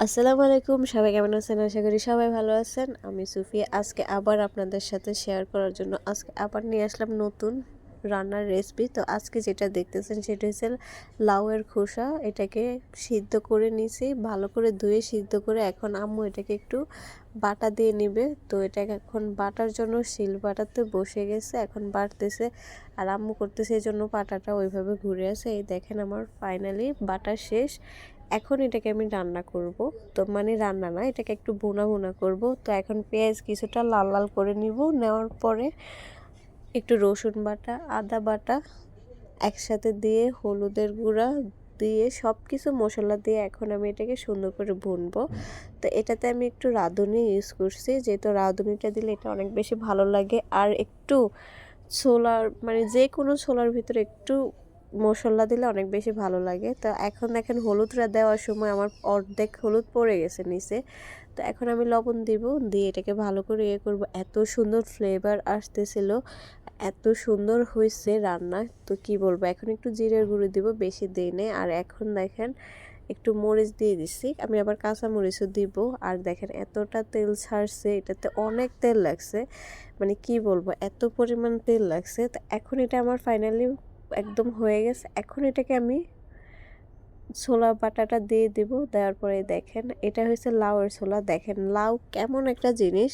আসসালামু আলাইকুম, সবাই কেমন আছেন? আশা করি সবাই ভালো আছেন। আমি সুফিয়া। আজকে আবার আপনাদের সাথে শেয়ার করার জন্য আজকে আবার নিয়ে আসলাম নতুন রান্নার রেসিপি। তো আজকে যেটা দেখতেছেন সেটা হচ্ছে লাউয়ের খোসা। এটাকে সিদ্ধ করে নিয়েছি, ভালো করে ধুয়ে সিদ্ধ করে এখন আম্মু এটাকে একটু বাটা দিয়ে নিবে। তো এটাকে এখন বাটার জন্য শিল বাটাতে বসে গেছে, এখন বাটতেছে আর আম্মু করতেছে, এই জন্য পাটাটা ওইভাবে ঘুরে আছে। এই দেখেন আমার ফাইনালি বাটা শেষ। এখন এটাকে আমি রান্না করব। তো মানে রান্না না, এটাকে একটু ভুনা ভুনা করব। তো এখন পেঁয়াজ কিছুটা লাল লাল করে নিব, নেওয়ার পরে একটু রসুন বাটা, আদা বাটা একসাথে দিয়ে হলুদের গুঁড়া দিয়ে সব কিছু মশলা দিয়ে এখন আমি এটাকে সুন্দর করে ভুনবো। তো এটাতে আমি একটু রাঁধুনি ইউজ করছি, যেহেতু রাঁধুনিটা দিলে এটা অনেক বেশি ভালো লাগে। আর একটু ছোলার মানে যে কোনো ছোলার ভিতরে একটু মশলা দিলে অনেক বেশি ভালো লাগে। তো এখন দেখেন হলুদটা দেওয়ার সময় আমার অর্ধেক হলুদ পড়ে গেছে নিচে। তো এখন আমি লবণ দিব, দিয়ে এটাকে ভালো করে করব। এত সুন্দর ফ্লেভার আসতেছিল, এত সুন্দর হয়েছে রান্না, তো কি বলবো। এখন একটু জিরের গুঁড়ো দিব, বেশি দিই নেই। আর এখন দেখেন একটু মরিচ দিয়ে দিচ্ছি, আমি আবার কাঁচা মরিচও দিব। আর দেখেন এতটা তেল ছাড়ছে, এটাতে অনেক তেল লাগছে, মানে কি বলবো, এত পরিমাণ তেল লাগছে। তো এখন এটা আমার ফাইনালি একদম হয়ে গেছে। এখন এটাকে আমি ছোলা বাটাটা দিয়ে দিব, দেওয়ার পরে দেখেন এটা হয়েছে লাউয়ের ছোলা। দেখেন লাউ কেমন একটা জিনিস,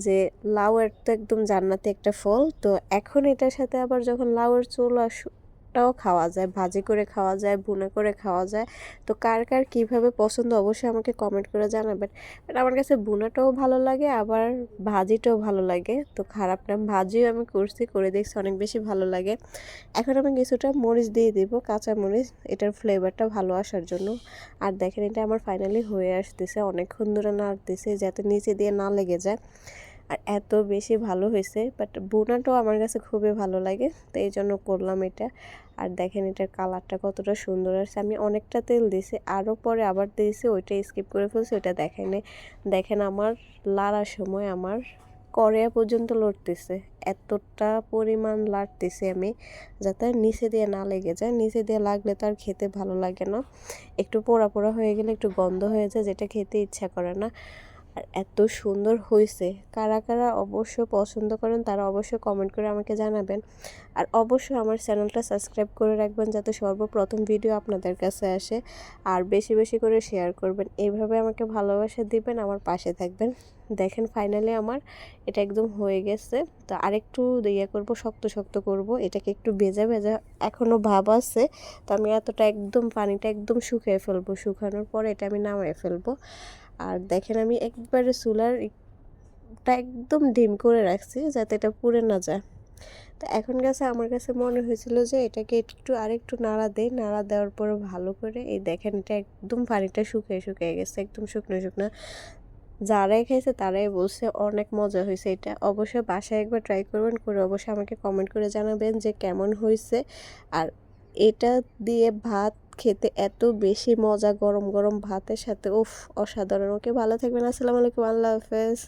যে লাউয়ের তো একদম জান্নাতি একটা ফল। তো এখন এটার সাথে আবার যখন লাউয়ের ছোলাটাও খাওয়া যায়, ভাজি করে খাওয়া যায়, ভুনা করে খাওয়া যায়। তো কার কার কীভাবে পছন্দ অবশ্যই আমাকে কমেন্ট করে জানাবেন। বাট আমার কাছে ভুনাটাও ভালো লাগে, আবার ভাজিটাও ভালো লাগে। তো খারাপ না, ভাজিও আমি করছি, করে দেখছি অনেক বেশি ভালো লাগে। এখন আমি কিছুটা মরিচ দিয়ে দিব, কাঁচা মরিচ, এটার ফ্লেভারটা ভালো আসার জন্য। আর দেখেন এটা আমার ফাইনালি হয়ে আসতেছে, অনেকক্ষণ ধরে নাড়তেছে যাতে নিচে দিয়ে না লেগে যায়। আর এত বেশি ভালো হয়েছে, বাট বোনাটাও আমার কাছে খুবই ভালো লাগে, তো এই জন্য করলাম এটা। আর দেখেন এটার কালারটা কতটা সুন্দর আসছে। আমি অনেকটা তেল দিয়েছি, আরও পরে আবার দিয়েছি, ওইটা স্কিপ করে ফেলছি, ওইটা দেখেন। দেখেন আমার লাড়ার সময় আমার কড়াইয়া পর্যন্ত লড়তেছে, এতটা পরিমাণ লাড়তেছি আমি যাতে নিচে দিয়ে না লেগে যায়। নিচে দিয়ে লাগলে তো আর খেতে ভালো লাগে না, একটু পোড়া পোড়া হয়ে গেলে একটু গন্ধ হয়ে যায়, যেটা খেতে ইচ্ছা করে না। আর এত সুন্দর হয়েছে, কারা কারা অবশ্য পছন্দ করেন তারা অবশ্যই কমেন্ট করে আমাকে জানাবেন। আর অবশ্যই আমার চ্যানেলটা সাবস্ক্রাইব করে রাখবেন যাতে সর্বপ্রথম ভিডিও আপনাদের কাছে আসে। আর বেশি বেশি করে শেয়ার করবেন, এইভাবে আমাকে ভালোবাসা দিবেন, আমার পাশে থাকবেন। দেখেন ফাইনালি আমার এটা একদম হয়ে গেছে। তো আরেকটু করব, শক্ত শক্ত করব, এটাকে একটু ভেজা ভেজা এখনও ভাব আছে। তো আমি এতটা একদম পানিটা একদম শুকিয়ে ফেলবো, শুকানোর পরে এটা আমি নামিয়ে ফেলবো। আর দেখেন আমি একবারে চুলারটা একদম ডিম করে রাখছি যাতে এটা পুড়ে না যায়। তো এখন আমার কাছে মনে হয়েছিল যে এটাকে একটু আরেকটু নাড়া দেই, নাড়া দেওয়ার পরে ভালো করে এই দেখেন এটা একদম পানিটা শুকিয়ে শুকিয়ে গেছে, একদম শুকনো শুকনো। যারাই খেয়েছে তারাই বলছে অনেক মজা হয়েছে। এটা অবশ্যই বাসায় একবার ট্রাই করবেন, করে অবশ্যই আমাকে কমেন্ট করে জানাবেন যে কেমন হয়েছে। আর এটা দিয়ে ভাত খেতে এত বেশি মজা, গরম গরম ভাতের সাথে, উফ অসাধারণ। ওকে, ভালো থাকবেন, আসসালামু আলাইকুম, আল্লাহ হাফেজ।